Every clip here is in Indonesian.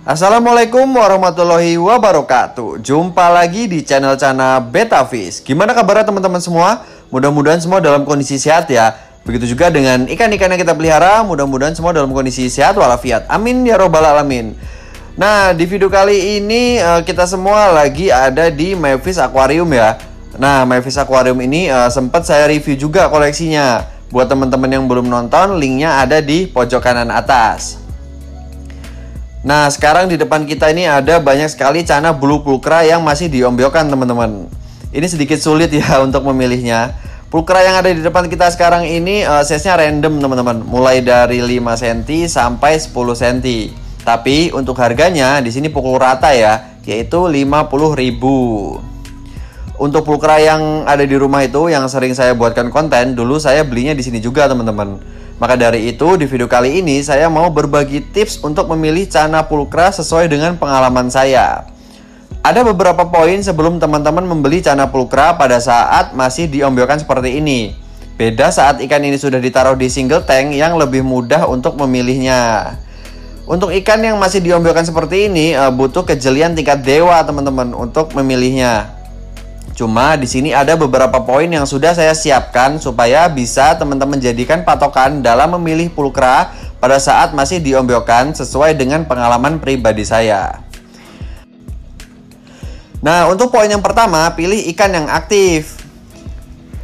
Assalamualaikum warahmatullahi wabarakatuh. Jumpa lagi di channel Cana Betafish. Gimana kabarnya teman-teman semua? Mudah-mudahan semua dalam kondisi sehat ya. Begitu juga dengan ikan-ikan yang kita pelihara, mudah-mudahan semua dalam kondisi sehat walafiat. Amin ya robbal alamin. Nah, di video kali ini kita semua lagi ada di Mayfish Aquarium ya. Nah, Mayfish Aquarium ini sempat saya review juga koleksinya. Buat teman-teman yang belum nonton, linknya ada di pojok kanan atas. Nah, sekarang di depan kita ini ada banyak sekali Cana Blue Pulchra yang masih diombyokan teman-teman. Ini sedikit sulit ya untuk memilihnya. Pulchra yang ada di depan kita sekarang ini size-nya random teman-teman, mulai dari 5 cm sampai 10 cm. Tapi untuk harganya di sini pukul rata ya, yaitu 50.000. Untuk Pulchra yang ada di rumah itu yang sering saya buatkan konten, dulu saya belinya di sini juga teman-teman. Maka dari itu di video kali ini saya mau berbagi tips untuk memilih Cana Pulchra sesuai dengan pengalaman saya. Ada beberapa poin sebelum teman-teman membeli Cana Pulchra pada saat masih diombyokan seperti ini. Beda saat ikan ini sudah ditaruh di single tank yang lebih mudah untuk memilihnya. Untuk ikan yang masih diombyokan seperti ini butuh kejelian tingkat dewa teman-teman untuk memilihnya. Cuma di sini ada beberapa poin yang sudah saya siapkan supaya bisa teman-teman jadikan patokan dalam memilih Pulchra pada saat masih diombyokan sesuai dengan pengalaman pribadi saya. Nah, untuk poin yang pertama, pilih ikan yang aktif.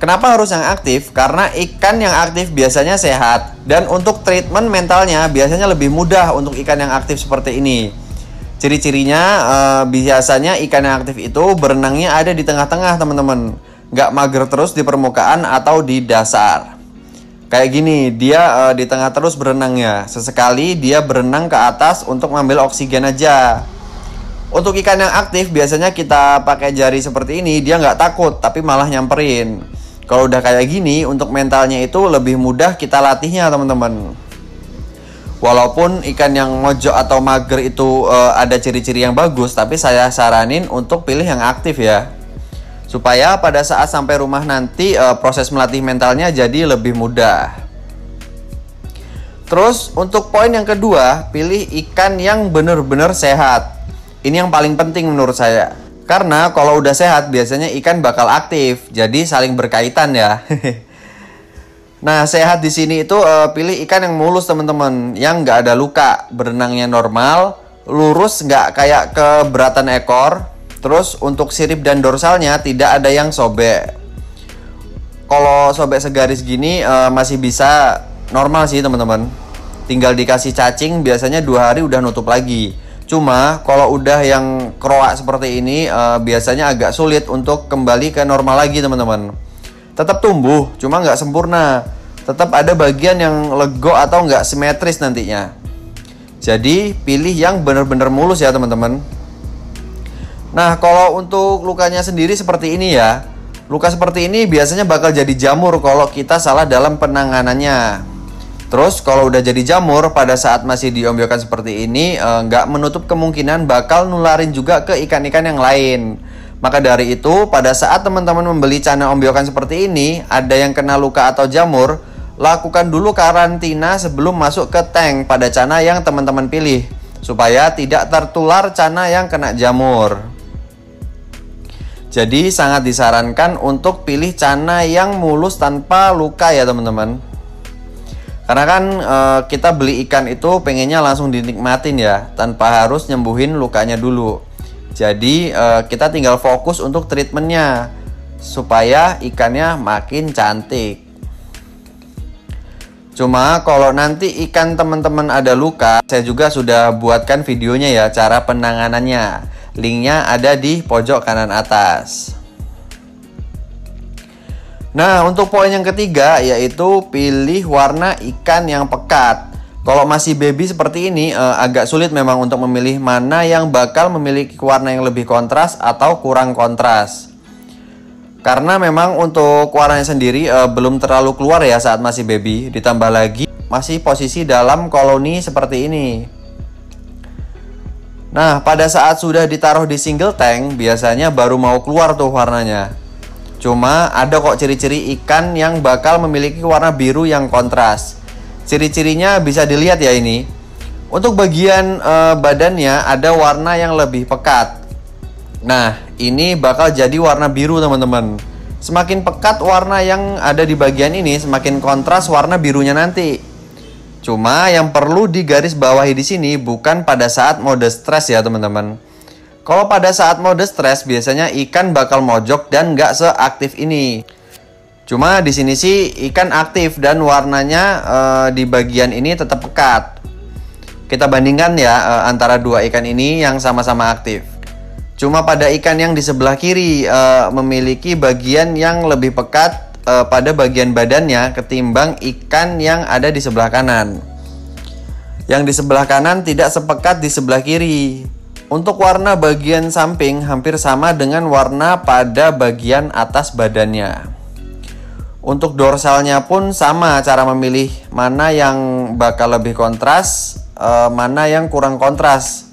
Kenapa harus yang aktif? Karena ikan yang aktif biasanya sehat, dan untuk treatment mentalnya biasanya lebih mudah untuk ikan yang aktif seperti ini. Ciri-cirinya biasanya ikan yang aktif itu berenangnya ada di tengah-tengah teman-teman, nggak mager terus di permukaan atau di dasar. Kayak gini, dia di tengah terus berenangnya. Sesekali dia berenang ke atas untuk mengambil oksigen aja. Untuk ikan yang aktif biasanya kita pakai jari seperti ini, dia nggak takut tapi malah nyamperin. Kalau udah kayak gini, untuk mentalnya itu lebih mudah kita latihnya teman-teman. Walaupun ikan yang mojok atau mager itu ada ciri-ciri yang bagus, tapi saya saranin untuk pilih yang aktif ya, supaya pada saat sampai rumah nanti proses melatih mentalnya jadi lebih mudah. Terus untuk poin yang kedua, pilih ikan yang benar-benar sehat. Ini yang paling penting menurut saya, karena kalau udah sehat biasanya ikan bakal aktif, jadi saling berkaitan ya. Nah, sehat di sini itu pilih ikan yang mulus teman-teman, yang nggak ada luka, berenangnya normal, lurus, nggak kayak keberatan ekor. Terus untuk sirip dan dorsalnya tidak ada yang sobek. Kalau sobek segaris gini masih bisa normal sih teman-teman. Tinggal dikasih cacing, biasanya 2 hari udah nutup lagi. Cuma kalau udah yang kroak seperti ini biasanya agak sulit untuk kembali ke normal lagi teman-teman. Tetap tumbuh, cuma nggak sempurna. Tetap ada bagian yang lego atau nggak simetris nantinya. Jadi pilih yang benar-benar mulus ya teman-teman. Nah, kalau untuk lukanya sendiri seperti ini ya. Luka seperti ini biasanya bakal jadi jamur kalau kita salah dalam penanganannya. Terus kalau udah jadi jamur pada saat masih diombyokan seperti ini nggak menutup kemungkinan bakal nularin juga ke ikan-ikan yang lain. Maka dari itu, pada saat teman-teman membeli Cana ombyokan seperti ini, ada yang kena luka atau jamur, lakukan dulu karantina sebelum masuk ke tank pada Cana yang teman-teman pilih, supaya tidak tertular Cana yang kena jamur. Jadi sangat disarankan untuk pilih Cana yang mulus tanpa luka ya teman-teman. Karena kan kita beli ikan itu pengennya langsung dinikmatin ya, tanpa harus nyembuhin lukanya dulu. Jadi kita tinggal fokus untuk treatmentnya supaya ikannya makin cantik. Cuma kalau nanti ikan teman-teman ada luka, saya juga sudah buatkan videonya ya, cara penanganannya. Linknya ada di pojok kanan atas. Nah, untuk poin yang ketiga yaitu pilih warna ikan yang pekat. Kalau masih baby seperti ini agak sulit memang untuk memilih mana yang bakal memiliki warna yang lebih kontras atau kurang kontras. Karena memang untuk warnanya sendiri belum terlalu keluar ya saat masih baby. Ditambah lagi masih posisi dalam koloni seperti ini. Nah, pada saat sudah ditaruh di single tank biasanya baru mau keluar tuh warnanya. Cuma ada kok ciri-ciri ikan yang bakal memiliki warna biru yang kontras. Ciri-cirinya bisa dilihat ya ini. Untuk bagian badannya ada warna yang lebih pekat. Nah, ini bakal jadi warna biru teman-teman. Semakin pekat warna yang ada di bagian ini, semakin kontras warna birunya nanti. Cuma yang perlu digarisbawahi di sini bukan pada saat mode stres ya teman-teman. Kalau pada saat mode stres biasanya ikan bakal mojok dan nggak seaktif ini. Cuma di sini sih ikan aktif dan warnanya di bagian ini tetap pekat. Kita bandingkan ya antara dua ikan ini yang sama-sama aktif. Cuma pada ikan yang di sebelah kiri memiliki bagian yang lebih pekat pada bagian badannya ketimbang ikan yang ada di sebelah kanan. Yang di sebelah kanan tidak sepekat di sebelah kiri. Untuk warna bagian samping hampir sama dengan warna pada bagian atas badannya. Untuk dorsalnya pun sama cara memilih mana yang bakal lebih kontras, mana yang kurang kontras.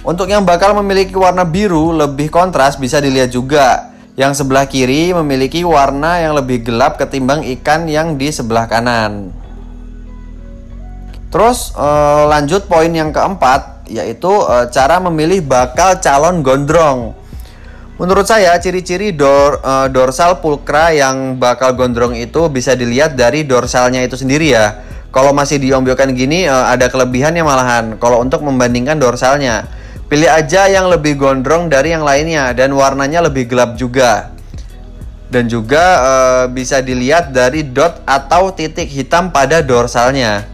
Untuk yang bakal memiliki warna biru lebih kontras bisa dilihat juga. Yang sebelah kiri memiliki warna yang lebih gelap ketimbang ikan yang di sebelah kanan. Terus lanjut poin yang keempat, yaitu cara memilih bakal calon gondrong. Menurut saya ciri-ciri dorsal pulkra yang bakal gondrong itu bisa dilihat dari dorsalnya itu sendiri ya. Kalau masih diombyokan gini ada kelebihannya malahan kalau untuk membandingkan dorsalnya. Pilih aja yang lebih gondrong dari yang lainnya dan warnanya lebih gelap juga. Dan juga bisa dilihat dari dot atau titik hitam pada dorsalnya.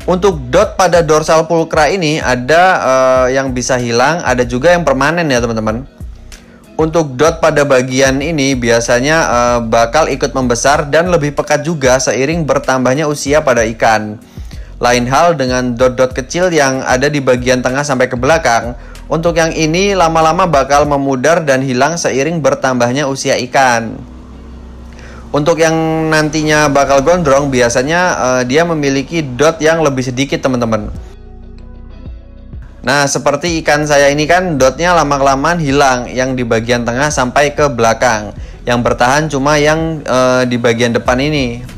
Untuk dot pada dorsal pulkra ini ada yang bisa hilang, ada juga yang permanen ya teman-teman. Untuk dot pada bagian ini biasanya bakal ikut membesar dan lebih pekat juga seiring bertambahnya usia pada ikan. Lain hal dengan dot-dot kecil yang ada di bagian tengah sampai ke belakang. Untuk yang ini lama-lama bakal memudar dan hilang seiring bertambahnya usia ikan. Untuk yang nantinya bakal gondrong biasanya dia memiliki dot yang lebih sedikit teman-teman. Nah seperti ikan saya ini kan dotnya lama-kelamaan hilang yang di bagian tengah sampai ke belakang. Yang bertahan cuma yang di bagian depan ini.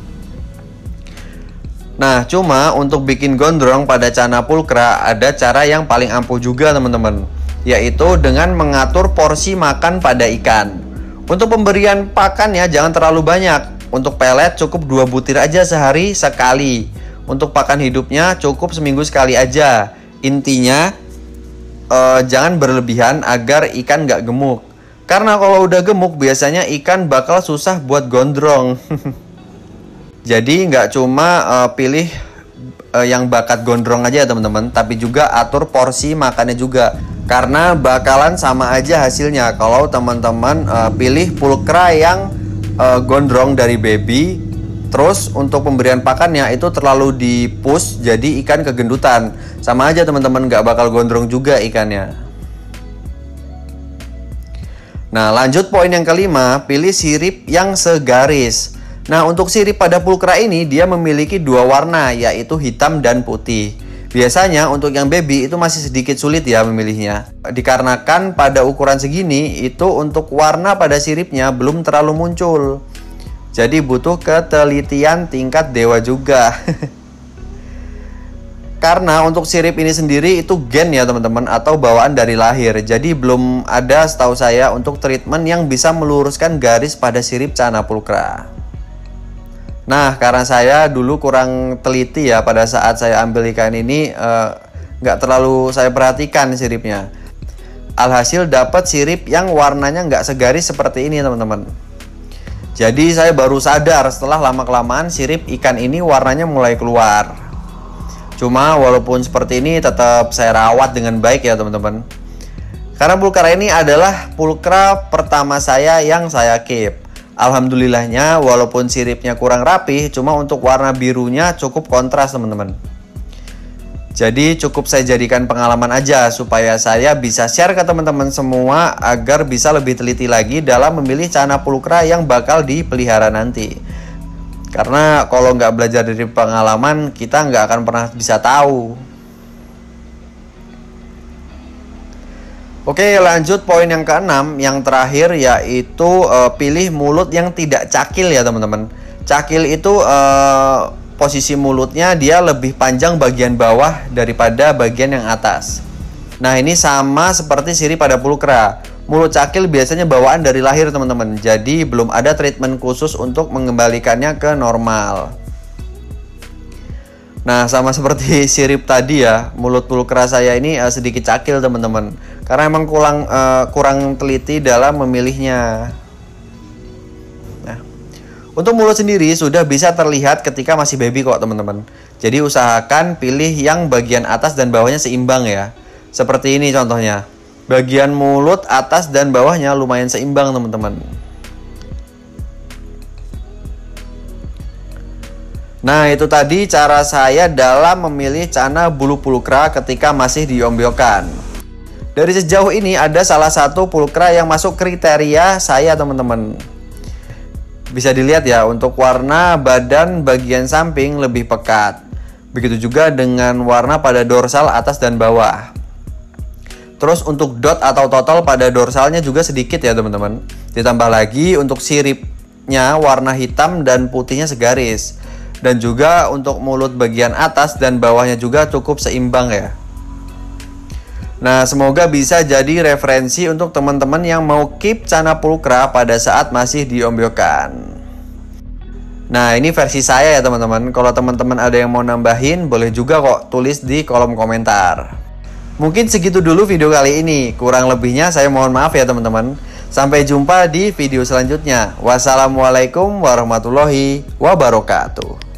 Nah, cuma untuk bikin gondrong pada cana pulkra ada cara yang paling ampuh juga teman-teman, yaitu dengan mengatur porsi makan pada ikan. Untuk pemberian pakannya jangan terlalu banyak. Untuk pelet cukup 2 butir aja sehari sekali. Untuk pakan hidupnya cukup seminggu sekali aja. Intinya jangan berlebihan agar ikan nggak gemuk. Karena kalau udah gemuk biasanya ikan bakal susah buat gondrong. Jadi nggak cuma pilih yang bakat gondrong aja ya teman-teman, tapi juga atur porsi makannya juga. Karena bakalan sama aja hasilnya kalau teman-teman pilih pulkra yang gondrong dari baby. Terus untuk pemberian pakannya itu terlalu di-push jadi ikan kegendutan. Sama aja teman-teman, nggak bakal gondrong juga ikannya. Nah lanjut poin yang kelima, pilih sirip yang segaris. Nah untuk sirip pada pulkra ini dia memiliki 2 warna, yaitu hitam dan putih. Biasanya untuk yang baby itu masih sedikit sulit ya memilihnya. Dikarenakan pada ukuran segini itu untuk warna pada siripnya belum terlalu muncul. Jadi butuh ketelitian tingkat dewa juga. Karena untuk sirip ini sendiri itu gen ya teman-teman, atau bawaan dari lahir. Jadi belum ada setahu saya untuk treatment yang bisa meluruskan garis pada sirip cana pulkra. Nah karena saya dulu kurang teliti ya pada saat saya ambil ikan ini, nggak terlalu saya perhatikan siripnya. Alhasil dapat sirip yang warnanya nggak segaris seperti ini teman-teman. Jadi saya baru sadar setelah lama-kelamaan sirip ikan ini warnanya mulai keluar. Cuma walaupun seperti ini tetap saya rawat dengan baik ya teman-teman. Karena pulkra ini adalah pulkra pertama saya yang saya keep. Alhamdulillahnya walaupun siripnya kurang rapih, cuma untuk warna birunya cukup kontras teman-teman. Jadi cukup saya jadikan pengalaman aja supaya saya bisa share ke teman-teman semua agar bisa lebih teliti lagi dalam memilih cana pulkra yang bakal dipelihara nanti. Karena kalau nggak belajar dari pengalaman kita nggak akan pernah bisa tahu. Oke lanjut poin yang keenam, yang terakhir yaitu pilih mulut yang tidak cakil ya teman-teman. Cakil itu posisi mulutnya dia lebih panjang bagian bawah daripada bagian yang atas. Nah, ini sama seperti sirip pada pulkra. Mulut cakil biasanya bawaan dari lahir teman-teman. Jadi belum ada treatment khusus untuk mengembalikannya ke normal. Nah, sama seperti sirip tadi ya, mulut pulkra saya ini sedikit cakil teman-teman. Karena emang kurang teliti dalam memilihnya. Nah, untuk mulut sendiri sudah bisa terlihat ketika masih baby kok teman-teman. Jadi usahakan pilih yang bagian atas dan bawahnya seimbang ya. Seperti ini contohnya. Bagian mulut atas dan bawahnya lumayan seimbang teman-teman. Nah, itu tadi cara saya dalam memilih cana bulu pulkra ketika masih diombyokan. Dari sejauh ini ada salah satu pulkra yang masuk kriteria saya teman-teman. Bisa dilihat ya, untuk warna badan bagian samping lebih pekat. Begitu juga dengan warna pada dorsal atas dan bawah. Terus untuk dot atau total pada dorsalnya juga sedikit ya teman-teman. Ditambah lagi untuk siripnya warna hitam dan putihnya segaris. Dan juga untuk mulut bagian atas dan bawahnya juga cukup seimbang ya. Nah, semoga bisa jadi referensi untuk teman-teman yang mau keep cana pulkra pada saat masih diombyokan. Nah, ini versi saya ya teman-teman. Kalau teman-teman ada yang mau nambahin, boleh juga kok tulis di kolom komentar. Mungkin segitu dulu video kali ini. Kurang lebihnya saya mohon maaf ya teman-teman. Sampai jumpa di video selanjutnya. Wassalamualaikum warahmatullahi wabarakatuh.